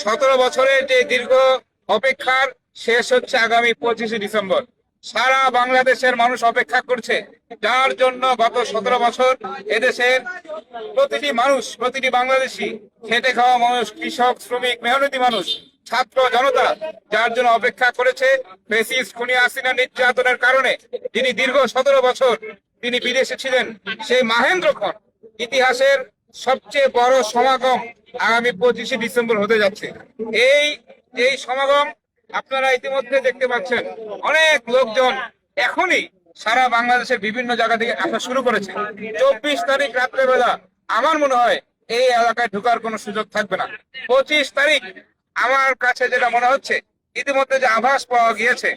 সতেরো বছরের যে দীর্ঘ অপেক্ষার শেষ হচ্ছে আগামী 25শে ডিসেম্বর। সারা বাংলাদেশের মানুষ অপেক্ষা করছে, যার জন্য গত 17 বছর এদেশের প্রতিটি মানুষ, প্রতিটি বাংলাদেশি, খেটে খাওয়া মানুষ, কৃষক, শ্রমিক, মেহনতি মানুষ, ছাত্র জনতা যার জন্য অপেক্ষা করেছে। ফ্যাসিস্ট খুনি হাসিনা নির্যাতনের কারণে যিনি দীর্ঘ 17 বছর তিনি বিদেশে ছিলেন, সেই মাহেন্দ্র খন ইতিহাসের সবচেয়ে বড় সমাগম আগামী 25শে ডিসেম্বর হতে যাচ্ছে। এই সমাগম আপনারা ইতিমধ্যে দেখতে পাচ্ছেন, অনেক লোকজন এখনই সারা বাংলাদেশের বিভিন্ন জায়গা থেকে আসা শুরু করেছে। 24 তারিখ রাত্রেবেলা আমার মনে হয় এই এলাকায় ঢোকার কোনো সুযোগ থাকবে না। 25 তারিখ আমার কাছে যেটা মনে হচ্ছে, ইতিমধ্যে যে আভাস পাওয়া গিয়েছে,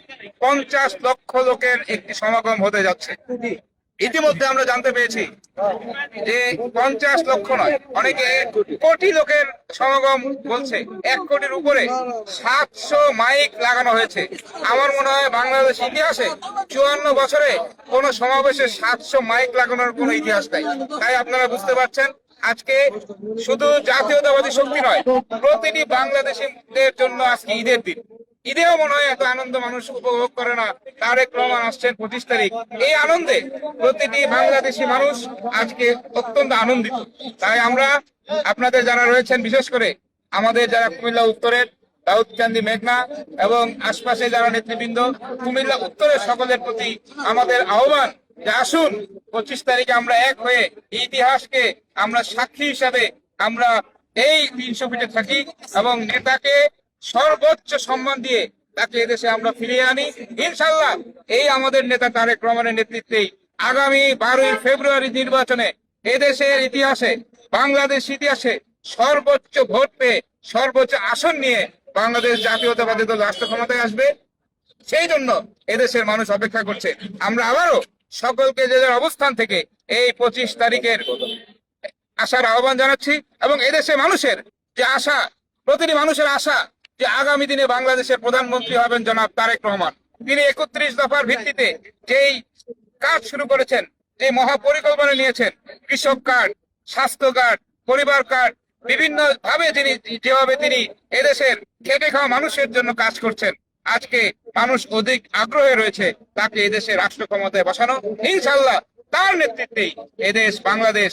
50 লক্ষ লোকের একটি সমাগম হতে যাচ্ছে। ইতিমধ্যে আমরা জানতে পেরেছি যে 50 লক্ষ নয়, অনেকে কোটি লোকের সমাগম বলছে। 1 কোটির উপরে 700 মাইক লাগানো হয়েছে। আমার মনে হয় বাংলাদেশ ইতিহাসে 54 বছরে কোন সমাবেশে 700 মাইক লাগানোর কোন ইতিহাস নাই। তাই আপনারা বুঝতে পারছেন, আজকে শুধু জাতীয়তাবাদী শক্তি নয়, প্রতিটি বাংলাদেশিদের জন্য আজকে ঈদের দিন। ঈদেও মনে হয় এত আনন্দ মানুষ উপভোগ করে না। তারেক রহমান আসছেন 25 তারিখ। এই আনন্দে প্রতিটি বাংলাদেশি মানুষ আজকে অত্যন্ত আনন্দিত। তাই আমরা আপনাদের যারা রয়েছেন, বিশেষ করে আমাদের যারা কুমিল্লা উত্তরের দাউদকান্দি, মেঘনা এবং আশপাশে যারা নেতৃবৃন্দ, কুমিল্লা উত্তরের সকলের প্রতি আমাদের আহ্বান যে আসুন 25 তারিখে আমরা এক হয়ে ইতিহাসকে আমরা সাক্ষী হিসাবে আমরা এই 300 ফিটে থাকি এবং নেতাকে সর্বোচ্চ সম্মান দিয়ে তাকে এদেশে আমরা ফিরিয়ে আনি। ইনশাল্লাহ এই আমাদের নেতা তারেক রহমানের নেতৃত্বেই আগামী 12ই ফেব্রুয়ারি নির্বাচনে এদেশের ইতিহাসে, বাংলাদেশ ইতিহাসে সর্বোচ্চ ভোট পেয়ে সর্বোচ্চ আসন নিয়ে বাংলাদেশ জাতীয়তাবাদী দল রাষ্ট্র ক্ষমতায় আসবে। সেই জন্য এদেশের মানুষ অপেক্ষা করছে। আমরা আবারও সকলকে যে যার অবস্থান থেকে এই 25 তারিখের আসার আহ্বান জানাচ্ছি এবং এদেশের মানুষের যে আশা, প্রতিটি মানুষের আশা যে আগামী দিনে বাংলাদেশের প্রধানমন্ত্রী হবেন জনাব তারেক রহমান। তিনি 31 দফার ভিত্তিতে যেই কাজ শুরু করেছেন, যে মহাপরিকল্পনা নিয়েছেন, কৃষক কার্ড, স্বাস্থ্য কার্ড, পরিবার কার্ড, বিভিন্ন ভাবে যেভাবে তিনি এদেশের খেটে খাওয়া মানুষের জন্য কাজ করছেন, আজকে মানুষ অধিক আগ্রহে রয়েছে তাকে এদেশে রাষ্ট্র ক্ষমতায় বসানো। ইনশাল্লাহ তার নেতৃত্বেই এদেশ বাংলাদেশ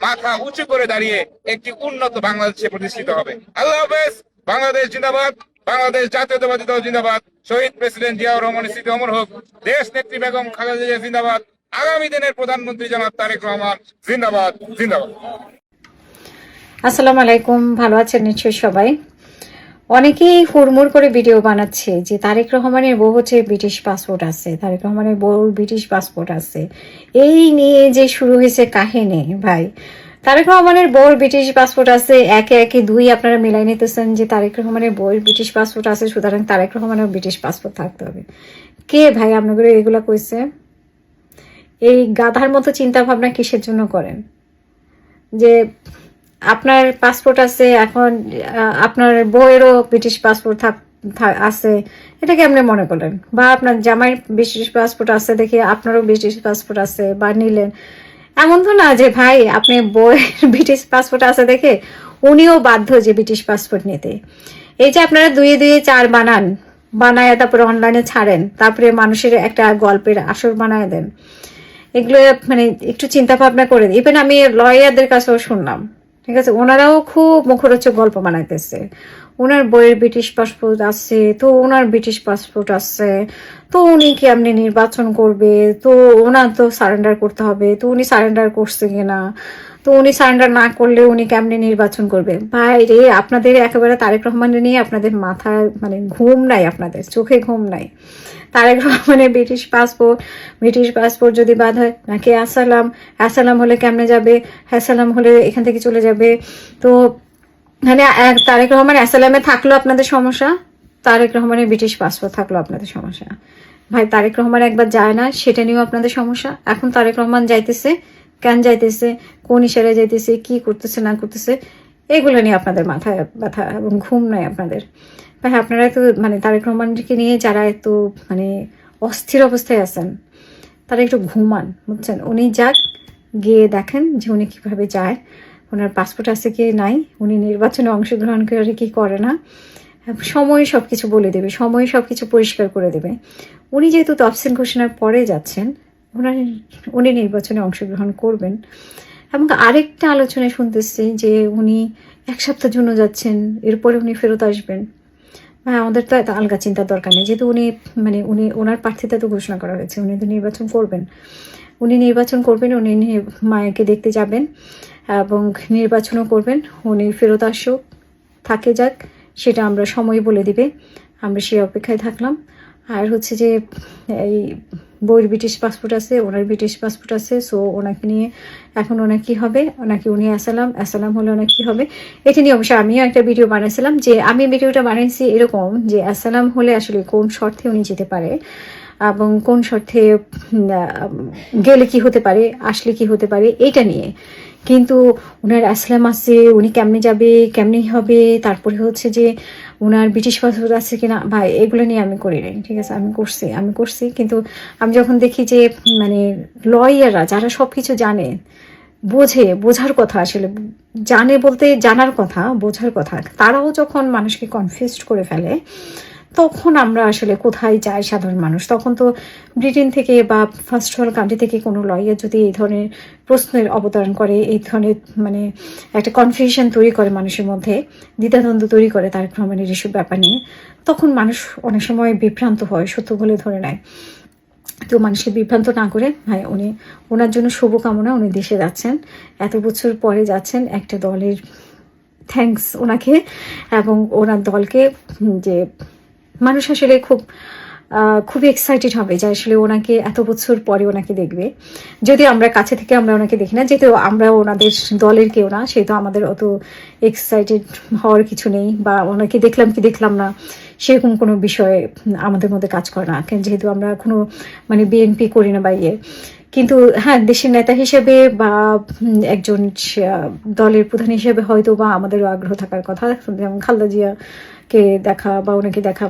মাথা উঁচু করে দাঁড়িয়ে একটি উন্নত বাংলাদেশে প্রতিষ্ঠিত হবে। আল্লাহ হাফেজ। বাংলাদেশ জিন্দাবাদ, বাংলাদেশ জাতীয়তাবাদী দল জিন্দাবাদ, শহীদ প্রেসিডেন্ট জিয়াউর রহমানের স্মৃতি অমর হোক, দেশ নেত্রী বেগম খালেদা জিয়া জিন্দাবাদ, আগামী দিনের প্রধানমন্ত্রী জনাব তারেক রহমান জিন্দাবাদ জিন্দাবাদ। আসসালামু আলাইকুম, ভালো আছেন নিশ্চয়ই সবাই। অনেকেই হুড়মুড় করে ভিডিও বানাচ্ছে যে তারেক রহমানের বউ হচ্ছে ব্রিটিশ পাসপোর্ট আছে, তারেক রহমানের বউ ব্রিটিশ পাসপোর্ট আছে। এই নিয়ে যে শুরু হয়েছে কাহিনী, ভাই তারেক রহমানের বউর ব্রিটিশ পাসপোর্ট আছে, একে একে দুই আপনারা মিলাই নিতেছেন যে তারেক রহমানের বউর ব্রিটিশ পাসপোর্ট আছে, সুতরাং তারেক রহমানের ব্রিটিশ পাসপোর্ট থাকতে হবে। কে ভাই আপনাদের এগুলা কইছে? এই গাধার মতো চিন্তা ভাবনা কিসের জন্য করেন? যে আপনার পাসপোর্ট আছে, এখন আপনার বউয়েরও ব্রিটিশ পাসপোর্ট আছে, এটা কেমনে মনে করলেন? বা আপনার জামাই ব্রিটিশ পাসপোর্ট আছে দেখে আপনারও ব্রিটিশ পাসপোর্ট আছে বা নিলেন, এমন তো না যে ভাই আপনি বউয়ের ব্রিটিশ পাসপোর্ট আছে দেখে উনিও বাধ্য যে ব্রিটিশ পাসপোর্ট নিতে। এই যে আপনারা দুয়ে দুয়ে চার বানায় তারপরে অনলাইনে ছাড়েন, তারপরে মানুষের একটা গল্পের আসর বানায় দেন, এগুলো মানে একটু চিন্তা ভাবনা করে দিই। ইভেন আমি লয়ারদের কাছেও শুনলাম, ঠিক আছে, ওনারাও খুব মুখরোচক গল্প বানাইতেছে। ওনার বইয়ের ব্রিটিশ পাসপোর্ট আছে, তো ওনার ব্রিটিশ পাসপোর্ট আছে, তো উনি কেমনে নির্বাচন করবে, তো ওনার তো সারেন্ডার করতে হবে, তো উনি সারেন্ডার করছে কিনা, তো উনি সারেন্ডার না করলে উনি কেমনে নির্বাচন করবে। ভাই রে, আপনাদের একেবারে তারেক রহমানের নিয়ে আপনাদের মাথায় মানে ঘুম নাই, আপনাদের চোখে ঘুম নাই। তারেক রহমানের ব্রিটিশ পাসপোর্ট যদি বাদ হয় নাকি অ্যাসালাম হলে কেমনে যাবে, অ্যাসালাম হলে এখান থেকে চলে যাবে। তো মানে তারেক রহমান অ্যাসালামে থাকলো আপনাদের সমস্যা, তারেক রহমানের ব্রিটিশ পাসপোর্ট থাকলো আপনাদের সমস্যা। ভাই তারেক রহমান একবার যায় না, সেটা নিয়েও আপনাদের সমস্যা। এখন তারেক রহমান যাইতেছে, কেন যাইতেছে, কোন ইশারায় যাইতেছে, কি করতেছে না করতেছে, এগুলো নিয়ে আপনাদের মাথায় ব্যথা এবং ঘুম নাই আপনাদের। ভাই আপনারা তো মানে তারেক রহমানকে নিয়ে যারা একটু মানে অস্থির অবস্থায় আছেন, তারা একটু ঘুমান, বুঝছেন। উনি যাক, গিয়ে দেখেন যে উনি কীভাবে যায়, ওনার পাসপোর্ট আছে কি নাই, উনি নির্বাচনে অংশগ্রহণ করে কি করে না, সময় সব কিছু বলে দেবে, সময় সব কিছু পরিষ্কার করে দেবে। উনি যেহেতু তফসিল ঘোষণার পরে যাচ্ছেন, উনি নির্বাচনে অংশগ্রহণ করবেন। এবং আরেকটা আলোচনায় শুনতেছি যে উনি 1 সপ্তাহের জন্য যাচ্ছেন, এরপরে উনি ফেরত আসবেন। হ্যাঁ, আমাদের তো এত আলগা চিন্তার দরকার নেই, যেহেতু উনি ওনার প্রার্থিতা তো ঘোষণা করা হয়েছে, উনি তো নির্বাচন করবেন। উনি মায়াকে দেখতে যাবেন এবং নির্বাচনও করবেন। উনি ফেরত আসুক, থাকে যাক, সেটা আমরা সময় বলে দিবে, আমরা সেই অপেক্ষায় থাকলাম। আর হচ্ছে যে এই বইয়ের ব্রিটিশ পাসপোর্ট আছে, ওনার ব্রিটিশ পাসপোর্ট আছে, সো ওনাকে নিয়ে এখন ওনার কী হবে, ওনাকে উনি অ্যাসালাম হলে ওনার কী হবে, এটা নিয়ে অবশ্যই আমিও একটা ভিডিও বানাইছিলাম। যে আমি ভিডিওটা বানাইছি এরকম যে অ্যাসালাম হলে আসলে কোন শর্তে উনি যেতে পারে এবং কোন শর্তে গেলে কি হতে পারে, আসলে কি হতে পারে, এটা নিয়ে। কিন্তু ওনার আসলাম আছে, উনি কেমনে যাবে, কেমনি হবে, তারপরে হচ্ছে যে ওনার ব্রিটিশ পাসপোর্ট আছে কিনা, ভাই এগুলো নিয়ে আমি করি নাই, ঠিক আছে। আমি করছি কিন্তু আমি যখন দেখি যে মানে লয়াররা যারা সব কিছু জানে, বোঝার কথা, আসলে জানে বলতে জানার কথা, বোঝার কথা, তারাও যখন মানুষকে কনফিউজড করে ফেলে, তখন আমরা আসলে কোথায় যাই সাধারণ মানুষ। তখন তো ব্রিটেন থেকে বা ফার্স্ট ওয়ার্ল্ড কান্ট্রি থেকে কোনো লয়ার যদি এই ধরনের প্রশ্নের অবতারণ করে, এই ধরনের মানে একটা কনফিউশন তৈরি করে মানুষের মধ্যে, দ্বিধাদ্বন্দ্ব তৈরি করে তারেক রহমানের এসব ব্যাপার নিয়ে, তখন মানুষ অনেক সময় বিভ্রান্ত হয়, সত্য বলে ধরে নেয়। তো মানুষকে বিভ্রান্ত না করে, ভাই ওনার জন্য শুভকামনা। উনি দেশে যাচ্ছেন, এত বছর পরে যাচ্ছেন, একটা দলের থ্যাঙ্কস ওনাকে এবং ওনার দলকে, যে মানুষ আসলে খুবই এক্সাইটেড হবে যে আসলে ওনাকে এত বছর পরে ওনাকে দেখবে। যদি আমরা কাছে থেকে আমরা ওনাকে দেখি না, যেহেতু আমরা ওনাদের দলের কেউ না, সেহেতু আমাদের অত এক্সাইটেড হওয়ার কিছু নেই, বা ওনাকে দেখলাম কি দেখলাম না সেরকম কোনো বিষয় আমাদের মধ্যে কাজ করে না, যেহেতু আমরা কোনো মানে বিএনপি করি না বা ইয়ে। কিন্তু হ্যাঁ, দেশের নেতা হিসেবে বা একজন দলের প্রধান হিসেবে হয়তো বা আমাদেরও আগ্রহ থাকার কথা, যেমন খালেদা জিয়াকে দেখা বা ওনাকে দেখা।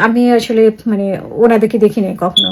আমি আসলে মানে ওনাদেরকে দেখিনি কখনো,